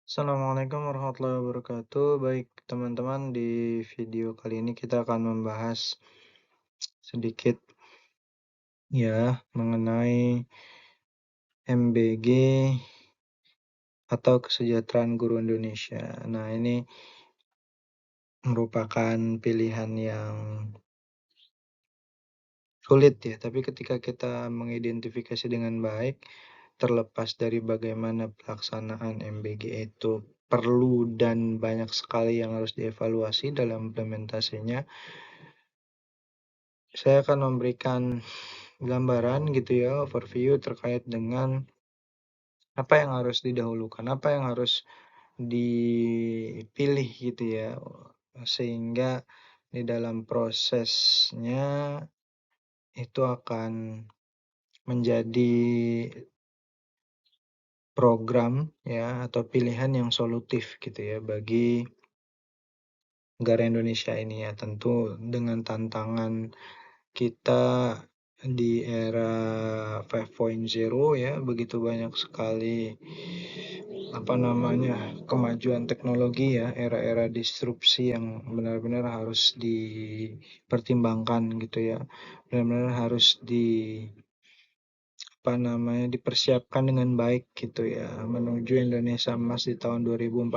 Assalamualaikum warahmatullahi wabarakatuh. Baik, teman-teman, di video kali ini kita akan membahas sedikit ya mengenai MBG atau Kesejahteraan Guru Indonesia. Nah, ini merupakan pilihan yang sulit ya, tapi ketika kita mengidentifikasi dengan baik, terlepas dari bagaimana pelaksanaan MBG itu perlu dan banyak sekali yang harus dievaluasi dalam implementasinya. Saya akan memberikan gambaran gitu ya, overview terkait dengan apa yang harus didahulukan, apa yang harus dipilih gitu ya, sehingga di dalam prosesnya itu akan menjadi program ya atau pilihan yang solutif gitu ya bagi negara Indonesia ini ya. Tentu dengan tantangan kita di era 5.0 ya, begitu banyak sekali kemajuan teknologi ya, era-era disrupsi yang benar-benar harus dipertimbangkan gitu ya. Benar-benar harus dipersiapkan dengan baik gitu ya menuju Indonesia Emas di tahun 2045.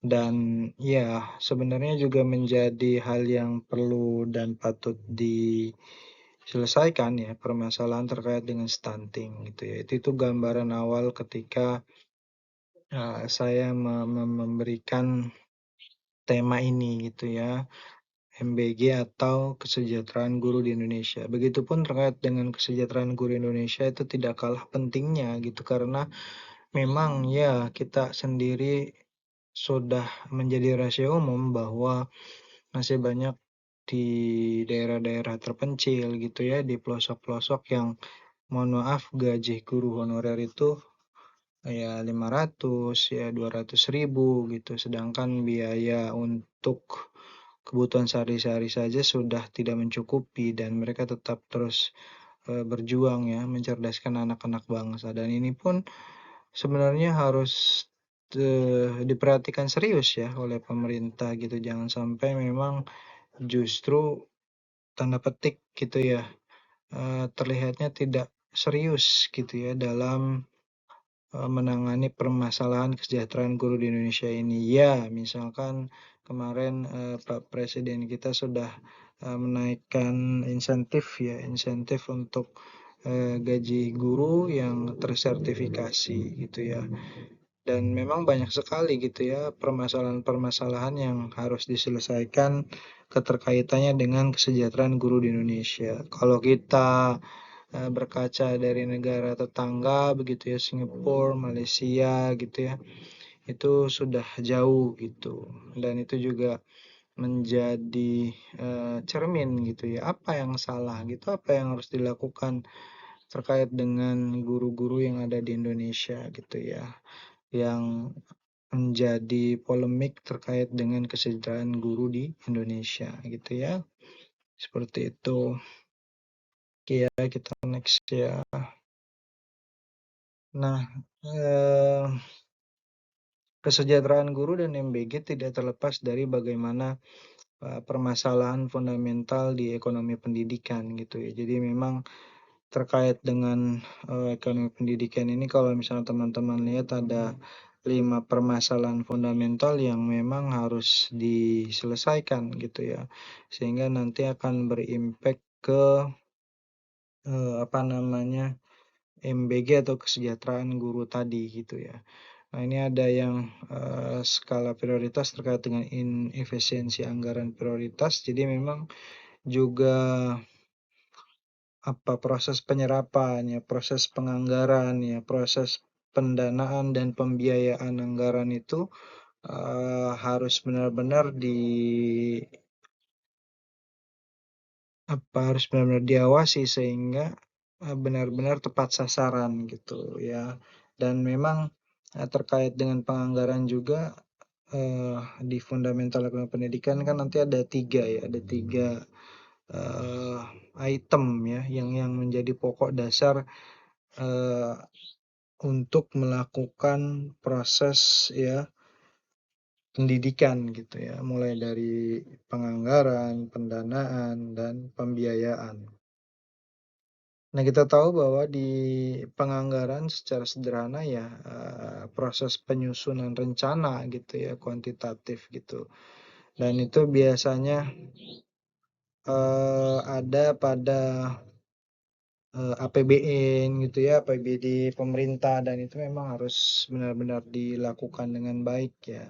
Dan ya, sebenarnya juga menjadi hal yang perlu dan patut diselesaikan ya, permasalahan terkait dengan stunting gitu ya. Itu gambaran awal ketika saya memberikan tema ini gitu ya, MBG atau Kesejahteraan Guru di Indonesia. Begitupun terkait dengan kesejahteraan guru Indonesia itu tidak kalah pentingnya gitu, karena memang ya kita sendiri sudah menjadi rahasia umum bahwa masih banyak di daerah-daerah terpencil gitu ya, di pelosok-pelosok yang mohon maaf gaji guru honorer itu ya 500 ya 200.000 gitu, sedangkan biaya untuk kebutuhan sehari-hari saja sudah tidak mencukupi dan mereka tetap terus berjuang ya mencerdaskan anak-anak bangsa, dan ini pun sebenarnya harus diperhatikan serius ya oleh pemerintah gitu, jangan sampai memang justru tanda petik gitu ya, terlihatnya tidak serius gitu ya dalam menangani permasalahan kesejahteraan guru di Indonesia ini. Ya, misalkan kemarin Pak Presiden kita sudah menaikkan insentif untuk gaji guru yang tersertifikasi gitu ya. Dan memang banyak sekali gitu ya permasalahan-permasalahan yang harus diselesaikan keterkaitannya dengan kesejahteraan guru di Indonesia. Kalau kita berkaca dari negara tetangga begitu ya, Singapura, Malaysia gitu ya, itu sudah jauh gitu. Dan itu juga menjadi cermin gitu ya, apa yang salah gitu, apa yang harus dilakukan terkait dengan guru-guru yang ada di Indonesia gitu ya, yang menjadi polemik terkait dengan kesejahteraan guru di Indonesia gitu ya. Seperti itu. Oke ya, kita next ya. Nah, eh, kesejahteraan guru dan MBG tidak terlepas dari bagaimana permasalahan fundamental di ekonomi pendidikan gitu ya. Jadi memang terkait dengan ekonomi pendidikan ini, kalau misalnya teman-teman lihat ada 5 permasalahan fundamental yang memang harus diselesaikan gitu ya. Sehingga nanti akan berimpact ke MBG atau kesejahteraan guru tadi gitu ya. Nah, ini ada yang skala prioritas terkait dengan inefisiensi anggaran prioritas. Jadi memang juga proses penyerapan ya, proses penganggaran ya, proses pendanaan dan pembiayaan anggaran itu harus benar-benar diawasi sehingga benar-benar tepat sasaran gitu ya. Dan memang terkait dengan penganggaran juga di fundamental ekonomi pendidikan kan nanti ada 3 ya, ada 3 item ya yang menjadi pokok dasar untuk melakukan proses ya pendidikan gitu ya, mulai dari penganggaran, pendanaan, dan pembiayaan. Nah, kita tahu bahwa di penganggaran secara sederhana ya, proses penyusunan rencana gitu ya, kuantitatif gitu. Dan itu biasanya, ada pada, APBN gitu ya, APBD pemerintah dan itu memang harus benar-benar dilakukan dengan baik ya.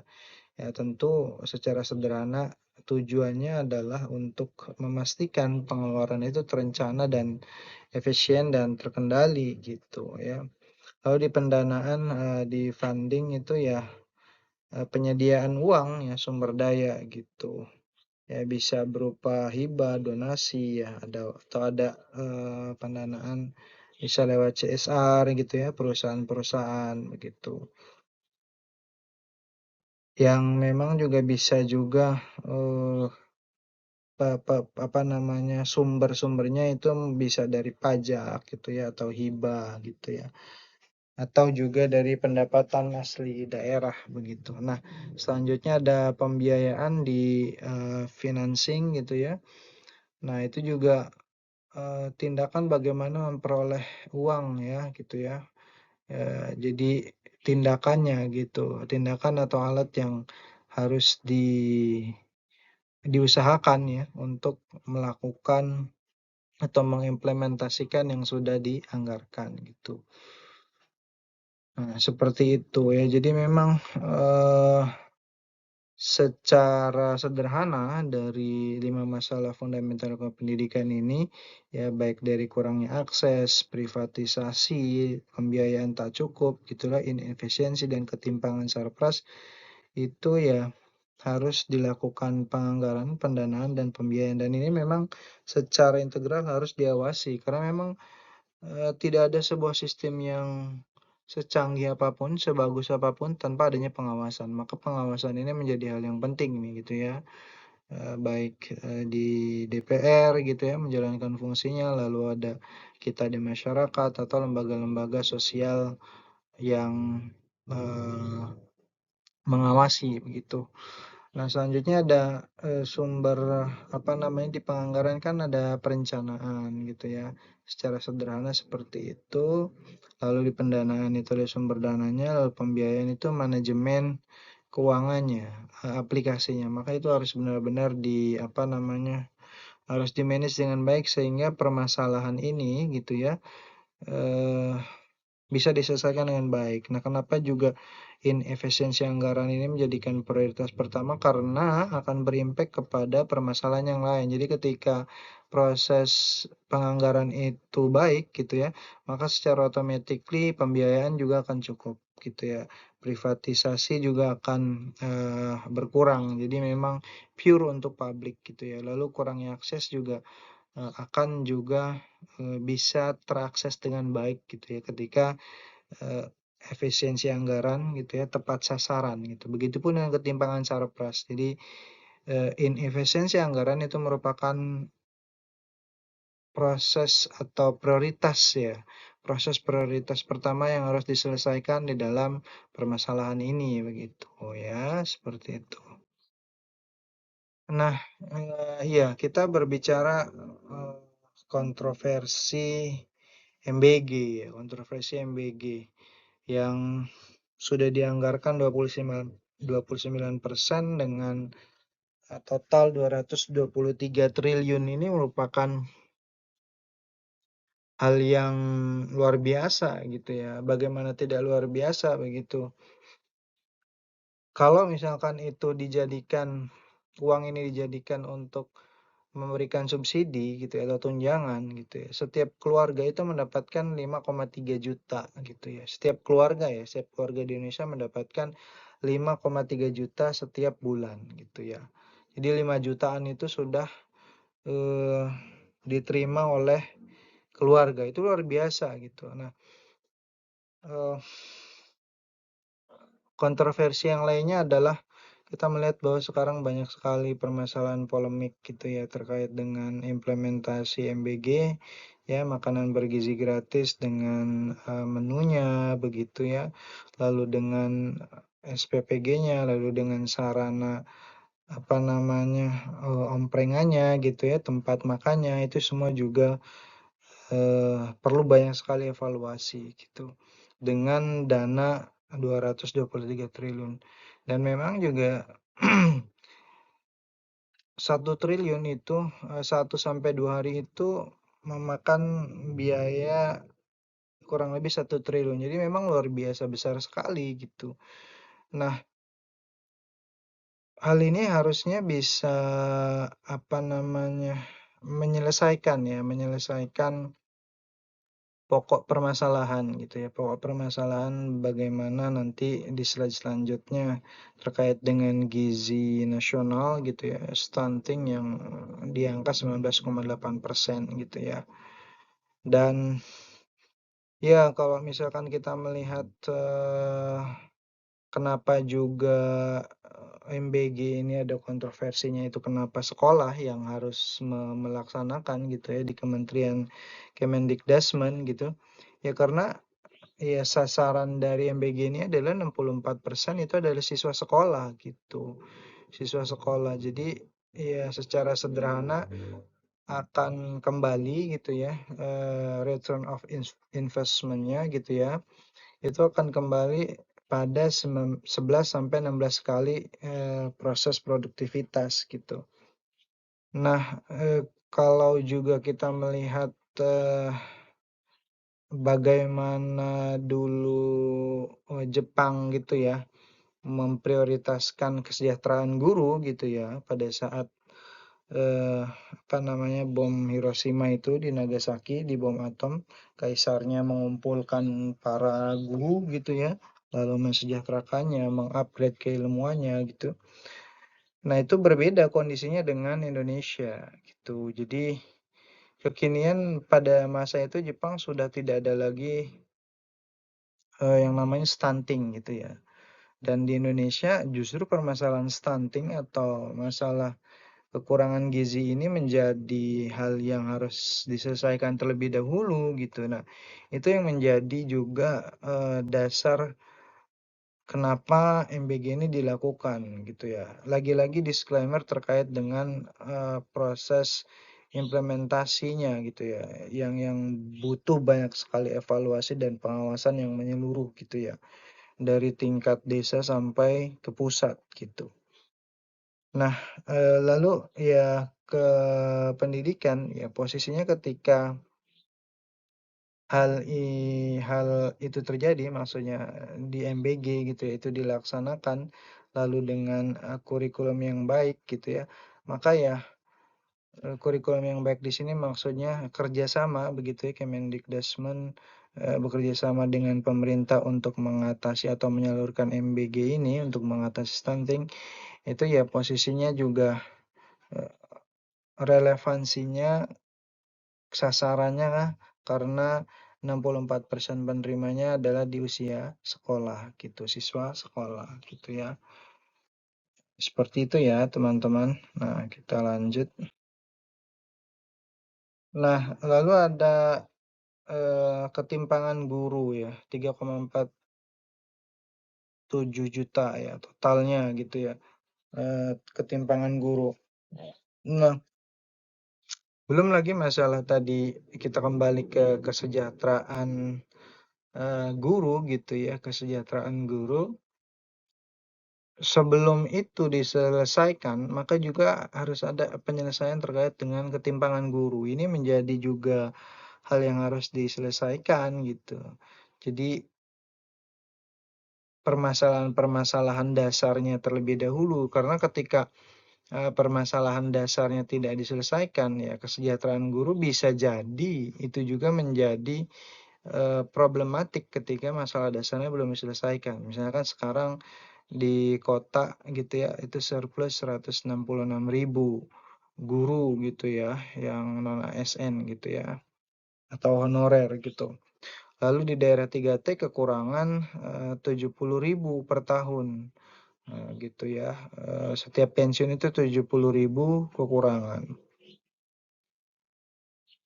Ya tentu secara sederhana tujuannya adalah untuk memastikan pengeluaran itu terencana dan efisien dan terkendali gitu ya. Lalu di pendanaan, di funding itu ya, penyediaan uang ya, sumber daya gitu. Ya bisa berupa hibah, donasi ya, ada pendanaan bisa lewat CSR gitu ya, perusahaan-perusahaan begitu. Yang memang juga bisa juga, eee, apa namanya, sumber-sumbernya itu bisa dari pajak gitu ya, atau hibah gitu ya. Atau juga dari pendapatan asli daerah begitu. Nah, selanjutnya ada pembiayaan di, financing gitu ya. Nah, itu juga, tindakan bagaimana memperoleh uang ya gitu ya. Jadi tindakannya gitu, tindakan atau alat yang harus diusahakan ya untuk melakukan atau mengimplementasikan yang sudah dianggarkan gitu. Nah, seperti itu ya. Jadi memang, secara sederhana dari 5 masalah fundamental pendidikan ini, ya baik dari kurangnya akses, privatisasi, pembiayaan tak cukup gitulah, inefisiensi dan ketimpangan sarpras, itu ya harus dilakukan penganggaran, pendanaan, dan pembiayaan. Dan ini memang secara integral harus diawasi karena memang tidak ada sebuah sistem yang secanggih apapun, sebagus apapun tanpa adanya pengawasan. Maka pengawasan ini menjadi hal yang penting nih gitu ya, baik, di DPR gitu ya menjalankan fungsinya, lalu ada kita di masyarakat atau lembaga-lembaga sosial yang, eee, mengawasi begitu. Nah, selanjutnya ada, sumber, apa namanya, di penganggaran kan ada perencanaan gitu ya, secara sederhana seperti itu. Lalu di pendanaan itu ada sumber dananya, lalu pembiayaan itu manajemen keuangannya, aplikasinya. Maka itu harus benar-benar apa namanya, harus di-manage dengan baik sehingga permasalahan ini gitu ya, eee bisa diselesaikan dengan baik. Nah, kenapa juga inefisiensi anggaran ini menjadikan prioritas pertama? Karena akan berimpact kepada permasalahan yang lain. Jadi ketika proses penganggaran itu baik gitu ya, maka secara automatically pembiayaan juga akan cukup gitu ya. Privatisasi juga akan, berkurang. Jadi memang pure untuk publik gitu ya. Lalu kurangnya akses juga akan juga, bisa terakses dengan baik gitu ya ketika, eee, efisiensi anggaran gitu ya, tepat sasaran gitu. Begitupun dengan ketimpangan sarpras. Jadi, inefisiensi anggaran itu merupakan proses atau prioritas ya, proses prioritas pertama yang harus diselesaikan di dalam permasalahan ini begitu ya, seperti itu. Nah, iya kita berbicara, kontroversi MBG ya, kontroversi MBG yang sudah dianggarkan 29% dengan, total 223 triliun ini merupakan hal yang luar biasa gitu ya, bagaimana tidak luar biasa begitu. Kalau misalkan itu uang ini dijadikan untuk memberikan subsidi gitu ya, atau tunjangan gitu ya, setiap keluarga itu mendapatkan 5,3 juta gitu ya. Setiap keluarga di Indonesia mendapatkan 5,3 juta setiap bulan gitu ya. Jadi 5 jutaan itu sudah, eee, diterima oleh keluarga, itu luar biasa gitu. Nah, eee, kontroversi yang lainnya adalah kita melihat bahwa sekarang banyak sekali permasalahan polemik gitu ya terkait dengan implementasi MBG, ya makanan bergizi gratis dengan menunya begitu ya, lalu dengan SPPG-nya, lalu dengan sarana apa namanya omprengannya gitu ya, tempat makannya itu semua juga perlu banyak sekali evaluasi gitu dengan dana 223 triliun. Dan memang juga 1 triliun itu 1 sampai 2 hari itu memakan biaya kurang lebih 1 triliun. Jadi memang luar biasa besar sekali gitu. Nah, hal ini harusnya bisa apa namanya menyelesaikan pokok permasalahan gitu ya. Pokok permasalahan bagaimana nanti di slide selanjutnya terkait dengan gizi nasional gitu ya, stunting yang di angka 19,8% gitu ya. Dan ya kalau misalkan kita melihat kenapa juga MBG ini ada kontroversinya itu kenapa sekolah yang harus melaksanakan gitu ya di Kementerian Kemendikdasmen gitu. Ya karena ya sasaran dari MBG ini adalah 64% itu adalah siswa sekolah gitu. Siswa sekolah. Jadi ya secara sederhana akan kembali gitu ya return of investment-nya gitu ya. Itu akan kembali pada 11 sampai 16 kali proses produktivitas gitu. Nah, kalau juga kita melihat bagaimana dulu Jepang gitu ya memprioritaskan kesejahteraan guru gitu ya pada saat bom Hiroshima itu di Nagasaki, di bom atom, kaisarnya mengumpulkan para guru gitu ya, lalu mensejahterakannya, mengupgrade keilmuannya gitu. Nah, itu berbeda kondisinya dengan Indonesia gitu. Jadi kekinian pada masa itu Jepang sudah tidak ada lagi yang namanya stunting gitu ya. Dan di Indonesia justru permasalahan stunting atau masalah kekurangan gizi ini menjadi hal yang harus diselesaikan terlebih dahulu gitu. Nah, itu yang menjadi juga dasar kenapa MBG ini dilakukan gitu ya. Lagi-lagi disclaimer terkait dengan proses implementasinya gitu ya, yang butuh banyak sekali evaluasi dan pengawasan yang menyeluruh gitu ya, dari tingkat desa sampai ke pusat gitu. Nah, lalu ya ke pendidikan, ya posisinya ketika hal itu terjadi, maksudnya di MBG gitu ya, itu dilaksanakan, lalu dengan kurikulum yang baik gitu ya, maka ya kurikulum yang baik di sini maksudnya kerjasama begitu ya, Kemendikdasmen bekerja sama dengan pemerintah untuk mengatasi atau menyalurkan MBG ini untuk mengatasi stunting, itu ya posisinya juga relevansinya sasarannya karena 64% penerimanya adalah di usia sekolah gitu, siswa sekolah gitu ya. Seperti itu ya teman-teman. Nah, kita lanjut. Nah, lalu ada ketimpangan guru ya, 3,47 juta ya totalnya gitu ya. Ketimpangan guru. Nah, belum lagi masalah tadi kita kembali ke kesejahteraan guru gitu ya, kesejahteraan guru. Sebelum itu diselesaikan, maka juga harus ada penyelesaian terkait dengan ketimpangan guru. Ini menjadi juga hal yang harus diselesaikan gitu. Jadi permasalahan-permasalahan dasarnya terlebih dahulu, karena ketika permasalahan dasarnya tidak diselesaikan, ya kesejahteraan guru bisa jadi itu juga menjadi problematik ketika masalah dasarnya belum diselesaikan. Misalkan sekarang di kota gitu ya, itu surplus 166.000 guru gitu ya, yang non ASN gitu ya, atau honorer gitu. Lalu di daerah 3T kekurangan 70.000 per tahun. gitu ya. Setiap pensiun itu 70.000 kekurangan.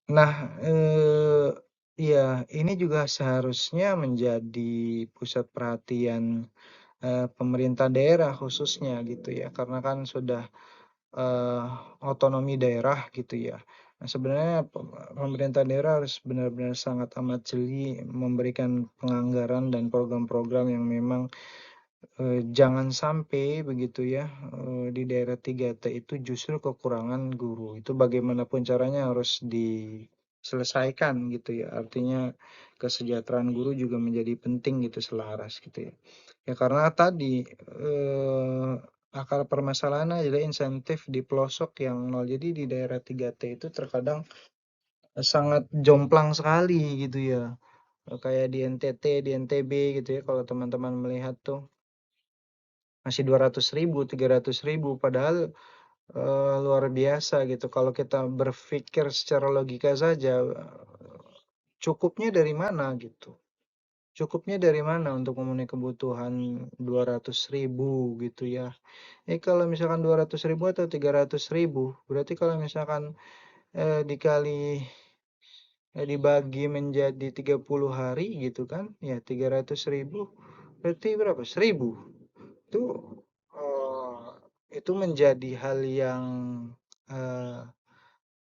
Nah, iya, ini juga seharusnya menjadi pusat perhatian, pemerintah daerah khususnya gitu ya, karena kan sudah, eee, otonomi daerah gitu ya. Nah, sebenarnya pemerintah daerah harus benar-benar sangat amat jeli memberikan penganggaran dan program-program yang memang jangan sampai begitu ya, di daerah 3T itu justru kekurangan guru. Itu bagaimanapun caranya harus diselesaikan gitu ya. Artinya kesejahteraan guru juga menjadi penting gitu, selaras gitu ya. Ya karena tadi, akar permasalahannya adalah insentif di pelosok yang nol. Jadi di daerah 3T itu terkadang sangat jomplang sekali gitu ya. Kayak di NTT, di NTB gitu ya, kalau teman-teman melihat tuh masih 200.000, 300.000, padahal luar biasa gitu. Kalau kita berpikir secara logika saja, cukupnya dari mana gitu? Cukupnya dari mana untuk memenuhi kebutuhan 200.000 gitu ya? Kalau misalkan 200.000 atau 300.000, berarti kalau misalkan dibagi menjadi 30 hari gitu kan, ya 300.000 berarti berapa? 1.000. Itu eh, itu menjadi hal yang eh,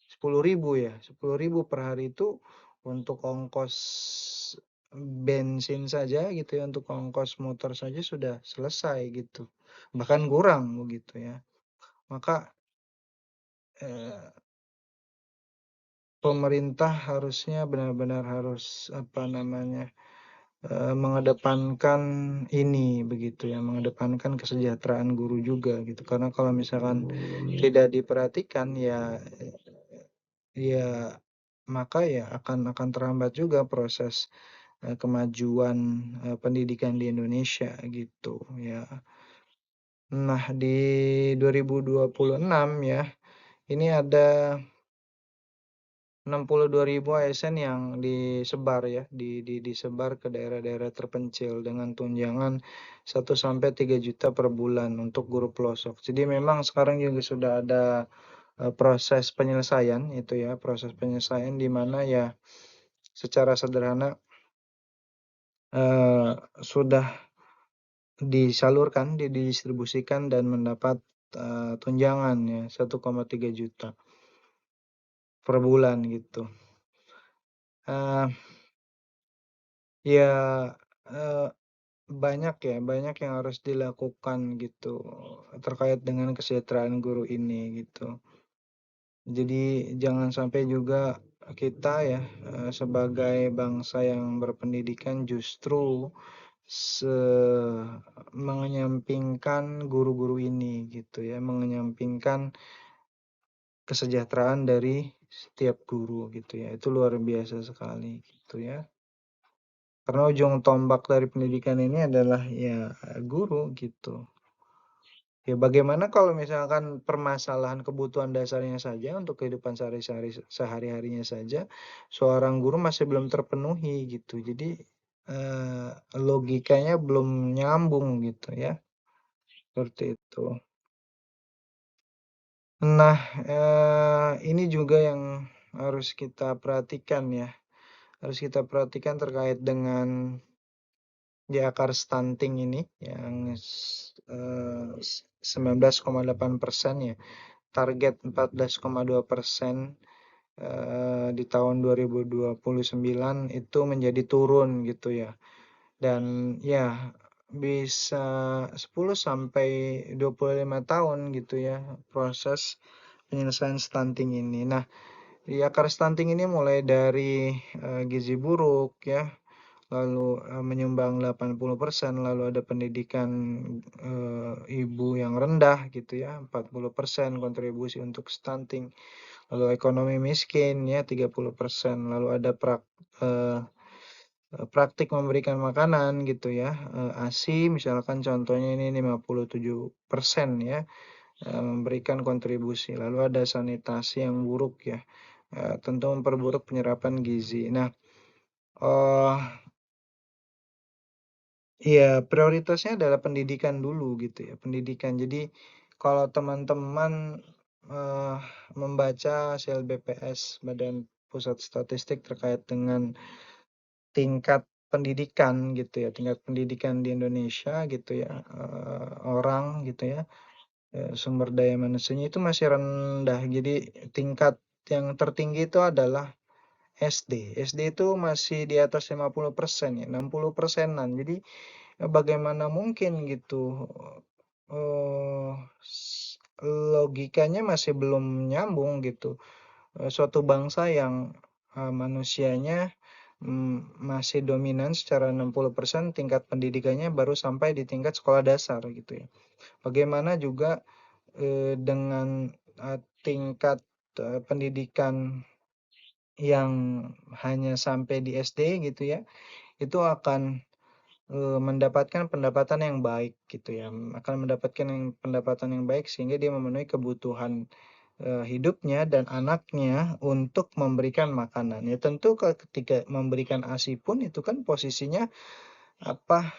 10.000 ya, 10.000 per hari itu untuk ongkos bensin saja gitu ya, untuk ongkos motor saja sudah selesai gitu, bahkan kurang begitu ya. Maka eh, pemerintah harusnya benar-benar harus apa namanya, mengedepankan ini begitu ya, mengedepankan kesejahteraan guru juga gitu. Karena kalau misalkan tidak diperhatikan ya, ya maka ya akan terhambat juga proses kemajuan pendidikan di Indonesia gitu ya. Nah, di 2026 ya, ini ada 62.000 ASN yang disebar ya, disebar ke daerah-daerah terpencil dengan tunjangan 1 sampai 3 juta per bulan untuk guru pelosok. Jadi memang sekarang juga sudah ada proses penyelesaian itu ya, proses penyelesaian di mana ya secara sederhana eh, sudah disalurkan, didistribusikan dan mendapat tunjangan ya 1,3 juta per bulan gitu. Eh, ya eh, banyak yang harus dilakukan gitu terkait dengan kesejahteraan guru ini gitu. Jadi jangan sampai juga kita ya sebagai bangsa yang berpendidikan justru se mengenyampingkan guru-guru ini gitu ya, mengenyampingkan kesejahteraan dari setiap guru gitu ya. Itu luar biasa sekali gitu ya. Karena ujung tombak dari pendidikan ini adalah ya guru gitu. Ya bagaimana kalau misalkan permasalahan kebutuhan dasarnya saja untuk kehidupan sehari-harinya saja seorang guru masih belum terpenuhi gitu. Jadi logikanya belum nyambung gitu ya. Seperti itu. Nah, ini juga yang harus kita perhatikan ya. Harus kita perhatikan terkait dengan di akar stunting ini yang 19,8% ya. Target 14,2% di tahun 2029 itu menjadi turun gitu ya. Dan ya bisa 10 sampai 25 tahun gitu ya proses penyelesaian stunting ini. Nah, di akar stunting ini mulai dari gizi buruk ya, lalu menyumbang 80%, lalu ada pendidikan ibu yang rendah gitu ya, 40% kontribusi untuk stunting, lalu ekonomi miskin ya 30%, lalu ada eh, praktik memberikan makanan gitu ya, ASI misalkan contohnya ini 57% ya, memberikan kontribusi, lalu ada sanitasi yang buruk ya, tentu memperburuk penyerapan gizi. Nah, Iya, prioritasnya adalah pendidikan dulu gitu ya, pendidikan. Jadi kalau teman-teman, eee, membaca hasil BPS, Badan Pusat Statistik terkait dengan tingkat pendidikan gitu ya, tingkat pendidikan di Indonesia gitu ya, orang gitu ya, sumber daya manusianya itu masih rendah. Jadi tingkat yang tertinggi itu adalah SD. SD itu masih di atas 50% ya, 60%-an. Jadi, bagaimana mungkin gitu, eee, logikanya masih belum nyambung gitu, suatu bangsa yang, manusianya, masih dominan secara 60%, tingkat pendidikannya baru sampai di tingkat sekolah dasar gitu ya. Bagaimana juga, dengan, tingkat, pendidikan yang hanya sampai di SD gitu ya, itu akan, mendapatkan pendapatan yang baik gitu ya, akan mendapatkan pendapatan yang baik sehingga dia memenuhi kebutuhan, hidupnya dan anaknya untuk memberikan makanan. Ya tentu ketika memberikan ASI pun itu kan posisinya apa,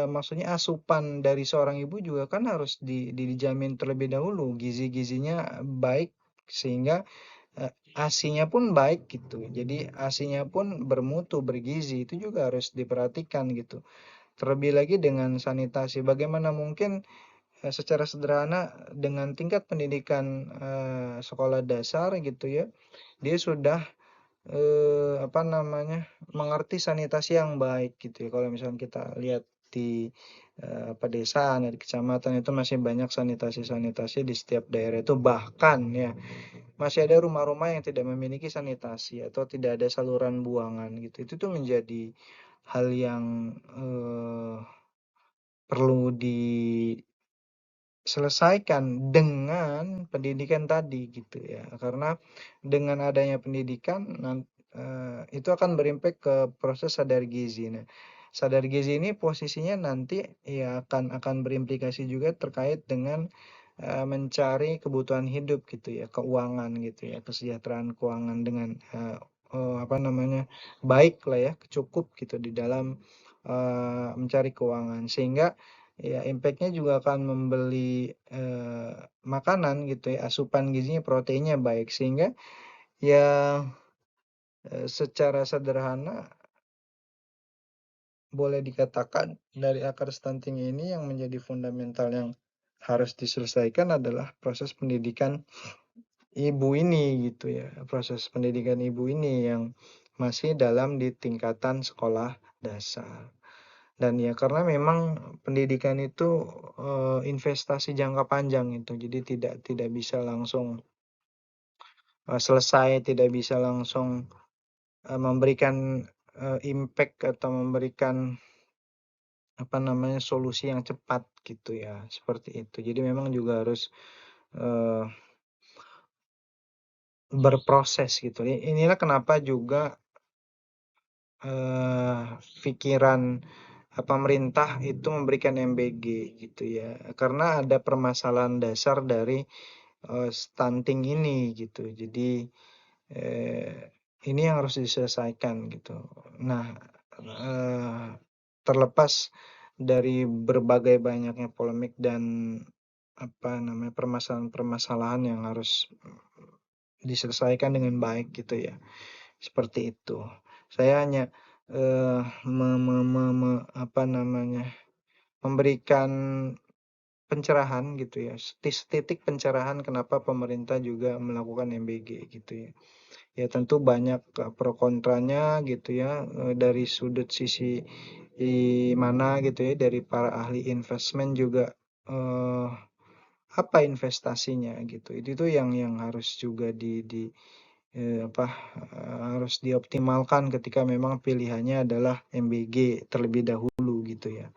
maksudnya asupan dari seorang ibu juga kan harus dijamin terlebih dahulu, gizi-gizinya baik sehingga, ASI-nya pun baik gitu. Jadi ASI-nya pun bermutu, bergizi, itu juga harus diperhatikan gitu. Terlebih lagi dengan sanitasi, bagaimana mungkin, secara sederhana dengan tingkat pendidikan, sekolah dasar gitu ya, dia sudah apa namanya, mengerti sanitasi yang baik gitu ya. Kalau misalnya kita lihat di, pedesaan ya, di kecamatan itu masih banyak sanitasi-sanitasi di setiap daerah itu, bahkan ya, masih ada rumah-rumah yang tidak memiliki sanitasi atau tidak ada saluran buangan gitu. Itu tuh menjadi hal yang, perlu selesaikan dengan pendidikan tadi gitu ya. Karena dengan adanya pendidikan itu akan berimpact ke proses sadar gizi. Nah, sadar gizi ini posisinya nanti ya akan berimplikasi juga terkait dengan, mencari kebutuhan hidup gitu ya, keuangan gitu ya, kesejahteraan keuangan dengan, apa namanya, baik lah ya, cukup gitu di dalam, mencari keuangan. Sehingga ya impact-nya juga akan membeli, makanan gitu ya, asupan gizinya, proteinnya baik, sehingga ya, secara sederhana boleh dikatakan dari akar stunting ini yang menjadi fundamental yang harus diselesaikan adalah proses pendidikan ibu ini gitu ya, proses pendidikan ibu ini yang masih dalam di tingkatan sekolah dasar. Dan ya karena memang pendidikan itu, investasi jangka panjang itu, jadi tidak bisa langsung, selesai, tidak bisa langsung, memberikan, impact atau memberikan, apa namanya, solusi yang cepat gitu ya, seperti itu. Jadi memang juga harus, eee, berproses gitu. Inilah kenapa juga, eee, pikiran, pemerintah itu memberikan MBG gitu ya, karena ada permasalahan dasar dari, stunting ini gitu. Jadi, eee, ini yang harus diselesaikan gitu. Nah, eee, terlepas dari berbagai banyaknya polemik dan apa namanya, permasalahan-permasalahan yang harus diselesaikan dengan baik gitu ya, seperti itu. Saya hanya, me me me me apa namanya, memberikan pencerahan gitu ya, titik pencerahan kenapa pemerintah juga melakukan MBG gitu ya. Ya tentu banyak, pro kontranya gitu ya, dari sudut sisi mana gitu ya, dari para ahli investment juga, eee, apa investasinya gitu. Itu tuh yang harus juga apa, harus dioptimalkan ketika memang pilihannya adalah MBG terlebih dahulu gitu ya.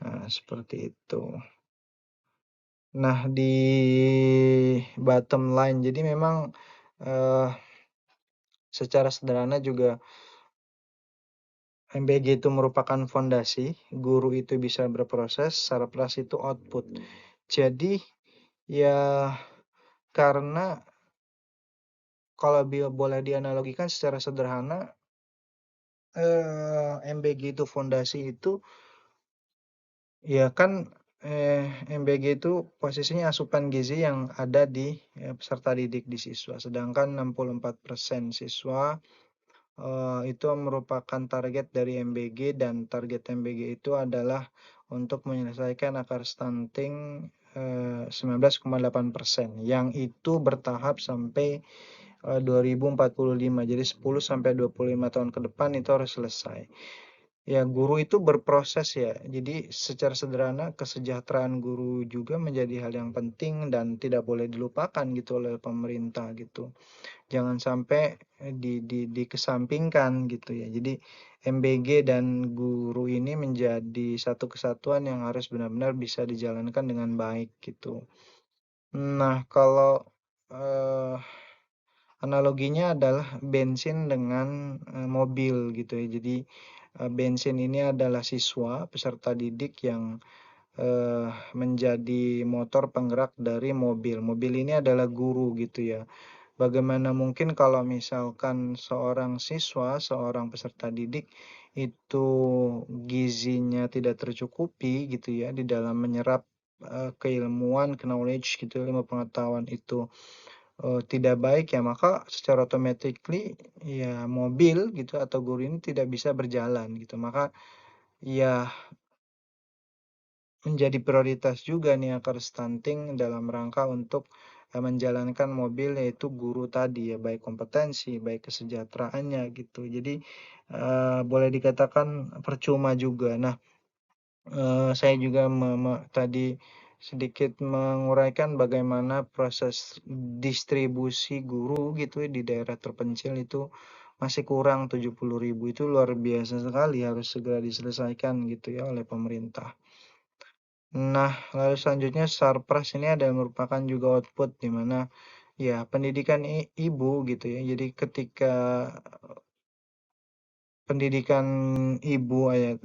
Nah, seperti itu. Nah, di bottom line, jadi memang, eee, secara sederhana juga MBG itu merupakan fondasi, guru itu bisa berproses, surplus itu output. Jadi, ya karena kalau boleh dianalogikan secara sederhana, MBG itu fondasi itu, ya kan, MBG itu posisinya asupan gizi yang ada di, peserta didik, di siswa, sedangkan 64% siswa, itu merupakan target dari MBG, dan target MBG itu adalah untuk menyelesaikan akar stunting, 19,8%, yang itu bertahap sampai, 2045. Jadi 10 sampai 25 tahun ke depan itu harus selesai. Ya, guru itu berproses ya. Jadi secara sederhana kesejahteraan guru juga menjadi hal yang penting dan tidak boleh dilupakan gitu oleh pemerintah gitu. Jangan sampai dikesampingkan gitu ya. Jadi MBG dan guru ini menjadi satu kesatuan yang harus benar-benar bisa dijalankan dengan baik gitu. Nah, kalau, eee analoginya adalah bensin dengan, mobil gitu ya. Jadi, bensin ini adalah siswa, peserta didik yang, menjadi motor penggerak dari mobil. Mobil ini adalah guru gitu ya. Bagaimana mungkin kalau misalkan seorang siswa, seorang peserta didik itu gizinya tidak tercukupi gitu ya di dalam menyerap, keilmuan, knowledge gitu, ilmu pengetahuan itu, tidak baik, ya maka secara automatically ya mobil gitu atau guru ini tidak bisa berjalan gitu. Maka ya menjadi prioritas juga nih akar stunting dalam rangka untuk, menjalankan mobil, yaitu guru tadi ya, baik kompetensi, baik kesejahteraannya gitu. Jadi, boleh dikatakan percuma juga. Nah, saya juga tadi sedikit menguraikan bagaimana proses distribusi guru gitu ya di daerah terpencil itu masih kurang 70.000, itu luar biasa sekali, harus segera diselesaikan gitu ya oleh pemerintah. Nah, lalu selanjutnya Sarpras ini ada merupakan juga output di mana ya pendidikan ibu gitu ya. Jadi ketika pendidikan ibu ya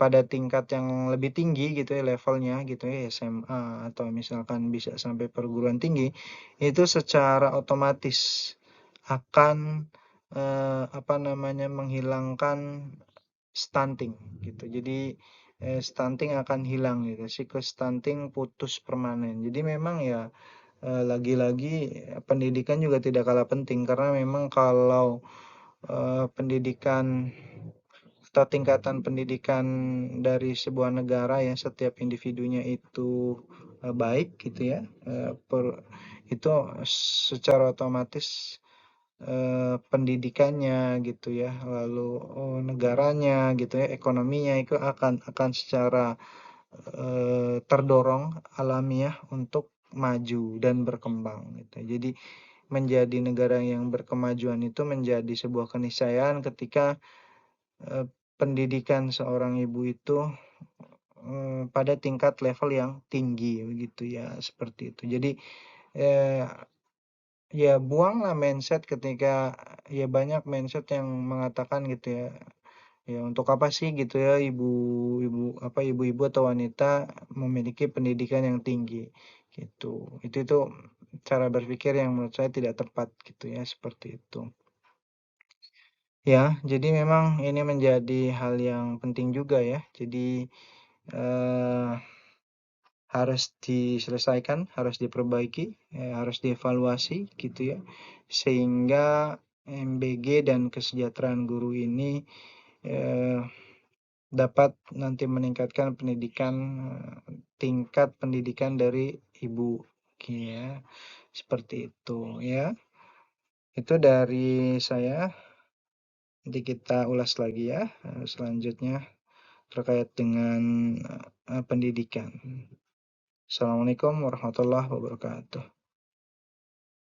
pada tingkat yang lebih tinggi gitu ya levelnya gitu ya, SMA atau misalkan bisa sampai perguruan tinggi, itu secara otomatis akan, apa namanya, menghilangkan stunting gitu. Jadi, stunting akan hilang gitu, siklus stunting putus permanen. Jadi memang ya, lagi-lagi pendidikan juga tidak kalah penting, karena memang kalau, pendidikan atau tingkatan pendidikan dari sebuah negara ya, setiap individunya itu, baik gitu ya, itu secara otomatis, pendidikannya gitu ya, lalu, negaranya gitu ya, ekonominya itu akan secara, terdorong alamiah untuk maju dan berkembang gitu. Jadi menjadi negara yang berkemajuan itu menjadi sebuah keniscayaan ketika, pendidikan seorang ibu itu, pada tingkat level yang tinggi begitu ya, seperti itu. Jadi, eee, ya buanglah mindset ketika ya banyak mindset yang mengatakan gitu ya, ya untuk apa sih gitu ya ibu-ibu atau wanita memiliki pendidikan yang tinggi gitu. Itu cara berpikir yang menurut saya tidak tepat gitu ya, seperti itu. Ya, jadi memang ini menjadi hal yang penting juga ya. Jadi, eee, harus diselesaikan, harus diperbaiki, harus dievaluasi gitu ya. Sehingga MBG dan kesejahteraan guru ini, eee, dapat nanti meningkatkan pendidikan, tingkat pendidikan dari ibu, ya, seperti itu ya. Itu dari saya, nanti kita ulas lagi ya, selanjutnya terkait dengan, pendidikan. Assalamualaikum warahmatullahi wabarakatuh.